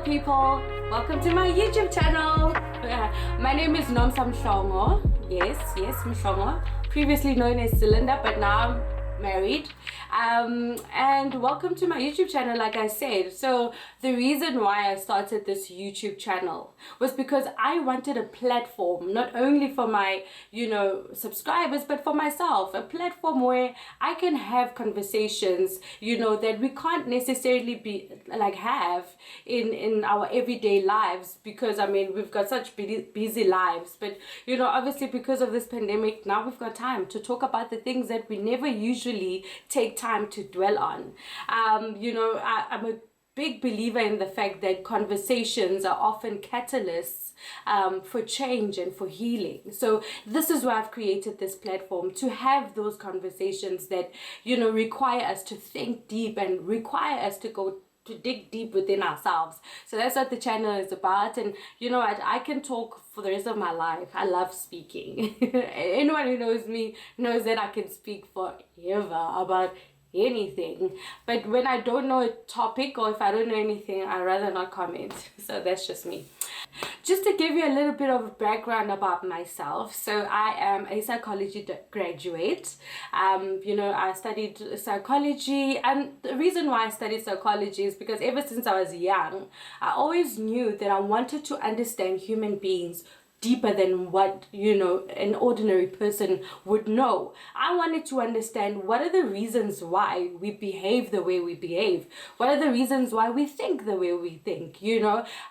people, welcome to my YouTube channel. My name is Nomsa Mshongo. Yes, Mshongo, previously known as Cylinder, but now I'm married. And welcome to my YouTube channel, like I said. So the reason why I started this YouTube channel was because I wanted a platform, not only for my subscribers, but for myself, a platform where I can have conversations that we can't necessarily be have in our everyday lives, because we've got such busy lives. But obviously, because of this pandemic, now we've got time to talk about the things that we never usually take time to dwell on. I'm a big believer in the fact that conversations are often catalysts for change and for healing. So this is why I've created this platform, to have those conversations that require us to think deep and require us to dig deep within ourselves. So that's what the channel is about. And I can talk for the rest of my life. I love speaking. Anyone who knows me knows that I can speak forever about anything. But when I don't know a topic, or if I don't know anything, I'd rather not comment. So that's just me. Just to give you a little bit of background about myself, so I am a psychology graduate. I studied psychology, and the reason why I studied psychology is because ever since I was young, I always knew that I wanted to understand human beings deeper than what an ordinary person would know. I wanted to understand what are the reasons why we behave the way we behave, what are the reasons why we think the way we think,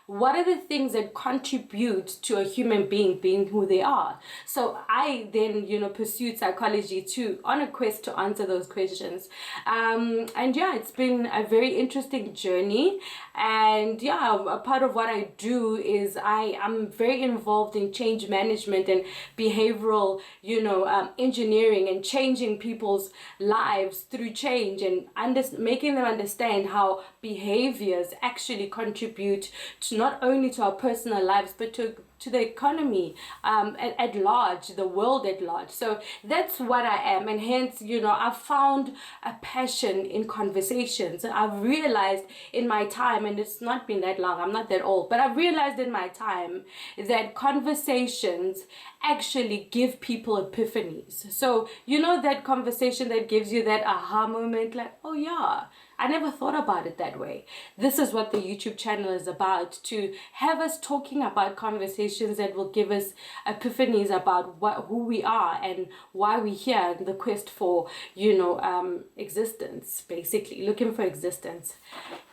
what are the things that contribute to a human being who they are. So I then pursued psychology too, on a quest to answer those questions. It's been a very interesting journey. And a part of what I do is I'm very involved in change management and behavioral engineering, and changing people's lives through change, and making them understand how behaviors actually contribute to not only to our personal lives, but to the economy at large, the world at large. So that's what I am, and hence I've found a passion in conversations. I've realized in my time, and it's not been that long, I'm not that old, but I've realized in my time that conversations actually give people epiphanies. So that conversation that gives you that aha moment, like, oh yeah, I never thought about it that way. This is what the YouTube channel is about, to have us talking about conversations that will give us epiphanies about who we are and why we're here in the quest for, existence, basically, looking for existence.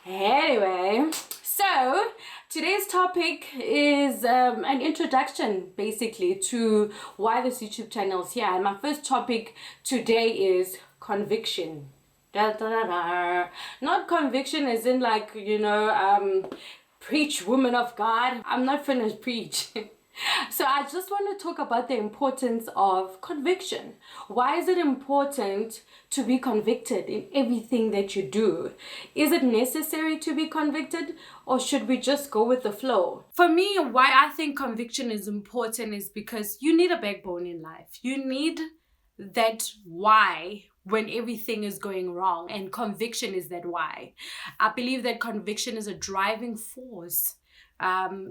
Anyway, so today's topic is an introduction, basically, to why this YouTube channel is here. And my first topic today is conviction. Not conviction as in preach, woman of God. I'm not finished preach. So I just want to talk about the importance of conviction. Why is it important to be convicted in everything that you do? Is it necessary to be convicted, or should we just go with the flow? For me, why I think conviction is important is because you need a backbone in life. You need that why when everything is going wrong, and conviction is that why. I believe that conviction is a driving force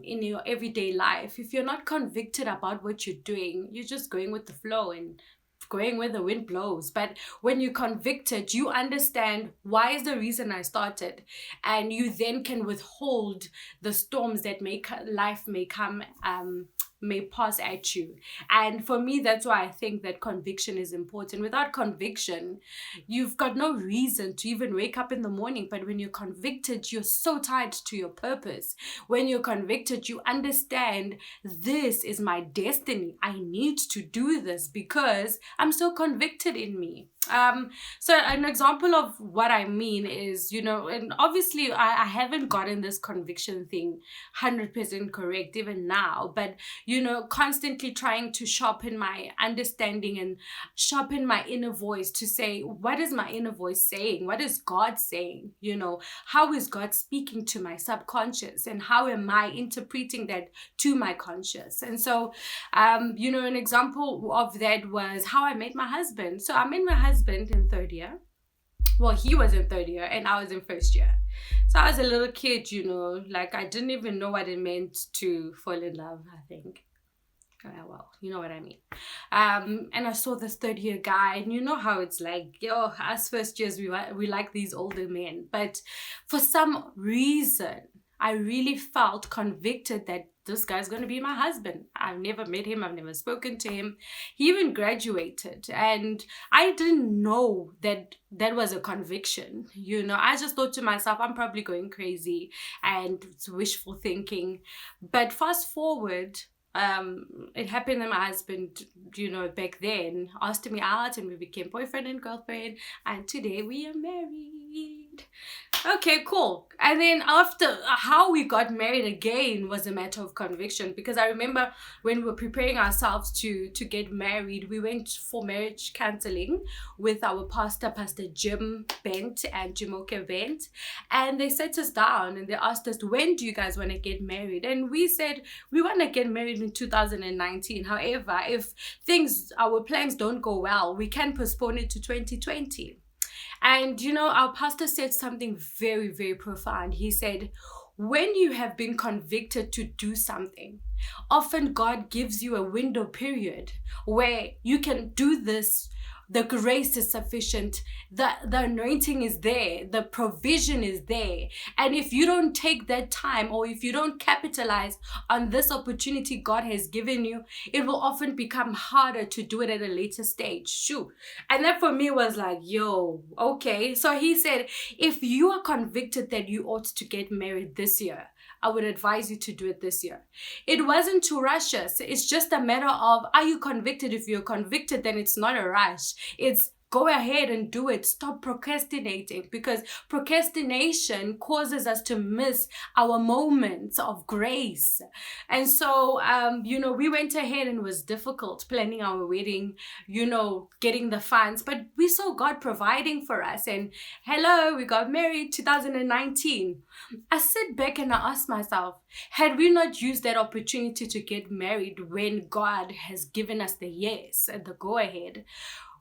in your everyday life. If you're not convicted about what you're doing, you're just going with the flow and going where the wind blows. But when you're convicted, you understand why is the reason I started, and you then can withhold the storms that life may come may pass at you. And for me, that's why I think that conviction is important. Without conviction, you've got no reason to even wake up in the morning. But when you're convicted, you're so tied to your purpose. When you're convicted, you understand this is my destiny. I need to do this because I'm so convicted in me. So an example of what I mean is, and obviously I haven't gotten this conviction thing 100% correct even now, but constantly trying to sharpen my understanding and sharpen my inner voice to say, what is my inner voice saying? What is God saying? How is God speaking to my subconscious, and how am I interpreting that to my conscious? And so, an example of that was how I met my husband. So I met my husband in third year. Well, he was in third year and I was in first year. So I was a little kid, you know, like I didn't even know what it meant to fall in love, I think. Well, you know what I mean. And I saw this third year guy, and you know how it's like, yo, us first years, we like these older men. But for some reason, I really felt convicted that this guy's going to be my husband. I've never met him. I've never spoken to him. He even graduated. And I didn't know that that was a conviction. You know, I just thought to myself, I'm probably going crazy and it's wishful thinking. But fast forward, it happened that my husband, you know, back then asked me out and we became boyfriend and girlfriend, and today we are married. Okay, cool. And then after how we got married again was a matter of conviction, because I remember when we were preparing ourselves to get married, we went for marriage counseling with our pastor, Pastor Jim Bent and Jimoke Bent, and they sat us down and they asked us, when do you guys want to get married? And we said we want to get married in 2019. However, if our plans don't go well, we can postpone it to 2020. And you know, our pastor said something very, very profound. He said, when you have been convicted to do something, often God gives you a window period where you can do this. The grace is sufficient. The anointing is there. The provision is there. And if you don't take that time, or if you don't capitalize on this opportunity God has given you, it will often become harder to do it at a later stage. Shoot. And that for me was like, yo, okay. So he said, if you are convicted that you ought to get married this year, I would advise you to do it this year. It wasn't to rush us. It's just a matter of, are you convicted? If you're convicted, then it's not a rush. It's go ahead and do it. Stop procrastinating, because procrastination causes us to miss our moments of grace. And so, you know, we went ahead, and it was difficult planning our wedding, you know, getting the funds, but we saw God providing for us. And hello, we got married 2019. I sit back and I ask myself, had we not used that opportunity to get married when God has given us the yes and the go ahead,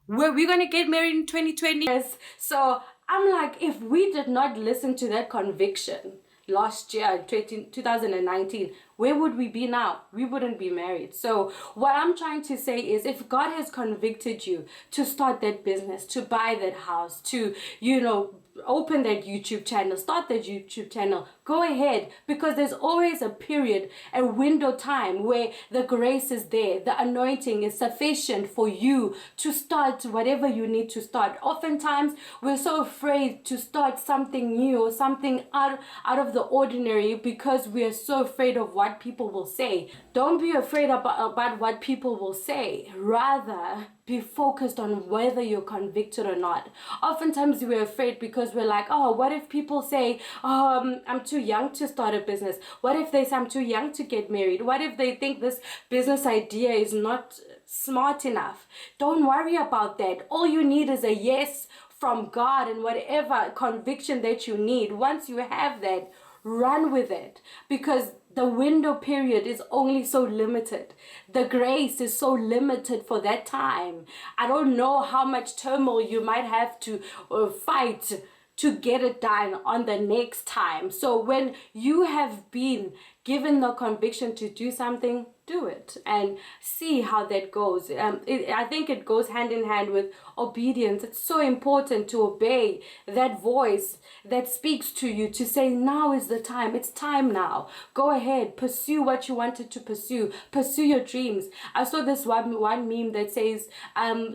were we going to get married in 2020? Yes. So I'm like, if we did not listen to that conviction last year, 2019, where would we be now? We wouldn't be married. So what I'm trying to say is, if God has convicted you to start that business, to buy that house, to, you know, open that YouTube channel, start that YouTube channel, go ahead, because there's always a period, a window time where the grace is there, the anointing is sufficient for you to start whatever you need to start. Oftentimes we're so afraid to start something new or something out of the ordinary because we are so afraid of what people will say. Don't be afraid about what people will say. Rather, be focused on whether you're convicted or not. Oftentimes we're afraid because we're like, oh, what if people say, I'm too young to start a business? What if they say I'm too young to get married? What if they think this business idea is not smart enough? Don't worry about that. All you need is a yes from God, and whatever conviction that you need. Once you have that, run with it, because the window period is only so limited. The grace is so limited for that time. I don't know how much turmoil you might have to fight to get it done on the next time. So when you have been given the conviction to do something, do it and see how that goes. I think it goes hand in hand with obedience. It's so important to obey that voice that speaks to you, to say, now is the time. It's time now. Go ahead, pursue what you wanted to pursue. Pursue your dreams. I saw this one meme that says,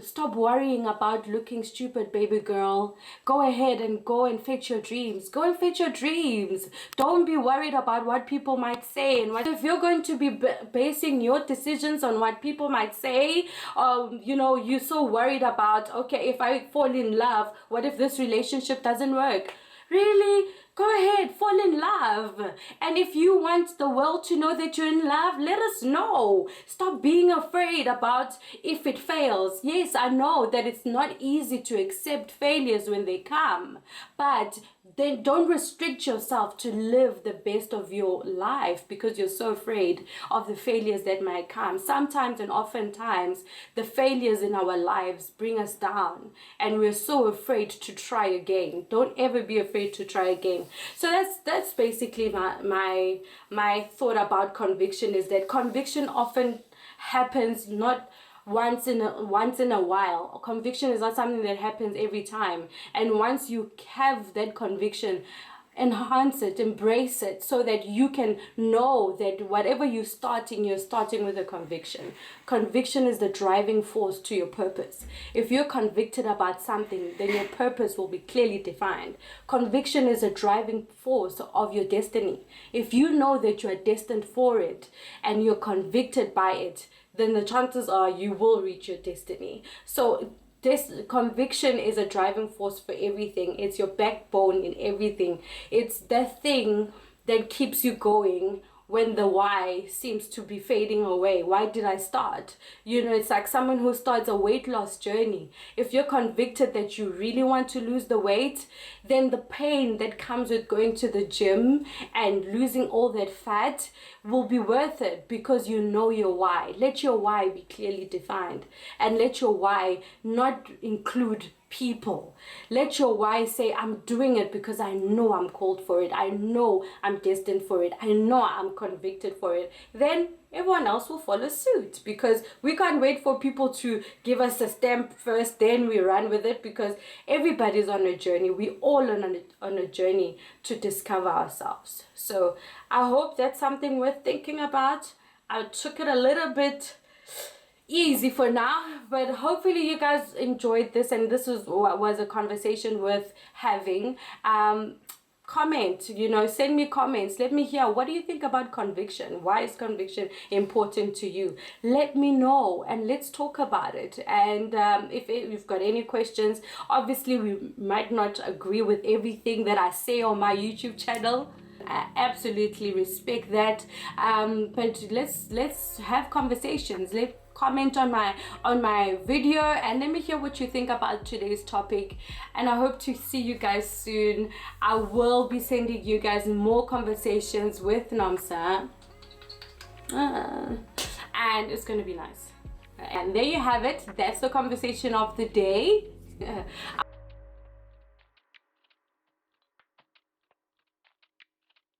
stop worrying about looking stupid, baby girl. Go ahead and go and fetch your dreams. Go and fetch your dreams. Don't be worried about what people might say. And if you're going to be basing your decisions on what people might say, you know, you're so worried about, okay, if I fall in love, what if this relationship doesn't work? Really? Go ahead, fall in love. And if you want the world to know that you're in love, let us know. Stop being afraid about if it fails. Yes, I know that it's not easy to accept failures when they come, but then don't restrict yourself to live the best of your life because you're so afraid of the failures that might come. Sometimes and oftentimes, the failures in our lives bring us down, and we're so afraid to try again. Don't ever be afraid to try again. So that's basically my thought about conviction, is that conviction often happens not once in a while. Conviction is not something that happens every time, and once you have that conviction, enhance it, embrace it, so that you can know that whatever you're starting with a conviction. Conviction is the driving force to your purpose. If you're convicted about something, then your purpose will be clearly defined. Conviction is a driving force of your destiny. If you know that you are destined for it and you're convicted by it, then the chances are you will reach your destiny. So this conviction is a driving force for everything. It's your backbone in everything. It's the thing that keeps you going when the why seems to be fading away. Why did I start? It's like someone who starts a weight loss journey. If you're convicted that you really want to lose the weight, then the pain that comes with going to the gym and losing all that fat will be worth it, because you know your why. Let your why be clearly defined, and let your why not include people. Let your why say, I'm doing it because I know I'm called for it. I know I'm destined for it. I know I'm convicted for it. Then everyone else will follow suit, because we can't wait for people to give us a stamp first, then we run with it, because everybody's on a journey. We all on a journey to discover ourselves. So I hope that's something worth thinking about. I took it a little bit easy for now, but hopefully you guys enjoyed this, and this was a conversation worth having. Comment, send me comments. Let me hear, what do you think about conviction? Why is conviction important to you? Let me know, and let's talk about it. And if you've got any questions, obviously we might not agree with everything that I say on my YouTube channel. I absolutely respect that, but let's have conversations. Let's comment on my video, and let me hear what you think about today's topic. And I hope to see you guys soon. I will be sending you guys more conversations with Nomsa, and it's gonna be nice. And there you have it. That's the conversation of the day.